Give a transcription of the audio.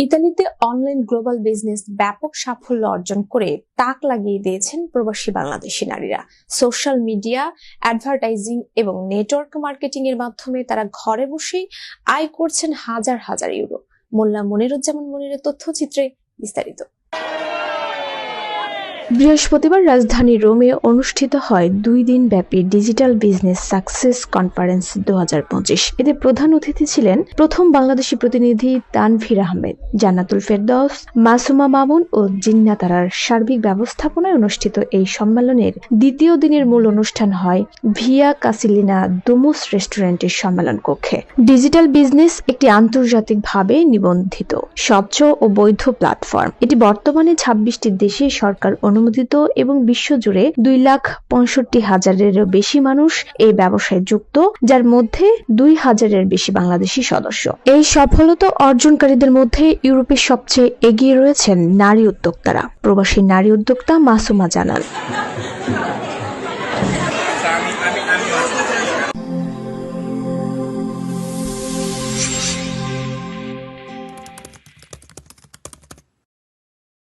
ইতালিতে online global business ব্যাপক সাফল্য অর্জন করে তাক লাগিয়ে দিয়েছেন প্রবাসী বাংলাদেশি নারীরা। সোশ্যাল মিডিয়া, অ্যাডভার্টাইজিং এবং নেটওয়ার্ক মার্কেটিং এর মাধ্যমে তারা ঘরে বসেই আয় করছেন হাজার হাজার ইউরো। মোল্লা মনিরুজ্জামান মনিরের তথ্যচিত্রে বিস্তারিত। বৃহস্পতিবার রাজধানী রোমে অনুষ্ঠিত হয় 2 দিন ব্যাপী ডিজিটাল বিজনেস সাকসেস কনফারেন্স 2025। এতে প্রধান অতিথি ছিলেন প্রথম বাংলাদেশি প্রতিনিধি তানভীর আহমেদ, জান্নাতুল ফেরদৌস, মাসুমা মামুন ও জিন্না তারার সার্বিক ব্যবস্থাপনায় অনুষ্ঠিত এই সম্মেলনের দ্বিতীয় দিনের মূল অনুষ্ঠান হয় ভিয়া কাসিলিনা দুমুস রেস্টুরেন্টের সম্মেলন কক্ষে। ডিজিটাল বিজনেস একটি আন্তর্জাতিকভাবে নিবন্ধিত, স্বচ্ছ ও বৈধ প্ল্যাটফর্ম। এটি বর্তমানে 26টি দেশে সরকার অনুমোদিত এবং বিশ্বজুড়ে 2,65,000-এরও বেশি মানুষ এই ব্যবসায় যুক্ত, যার মধ্যে 2,000-এর বেশি বাংলাদেশি সদস্য। এই সফলতা অর্জনকারীদের মধ্যে ইউরোপের সবচেয়ে এগিয়ে রয়েছেন নারী উদ্যোক্তারা। প্রবাসী নারী উদ্যোক্তা মাসুমা জানান,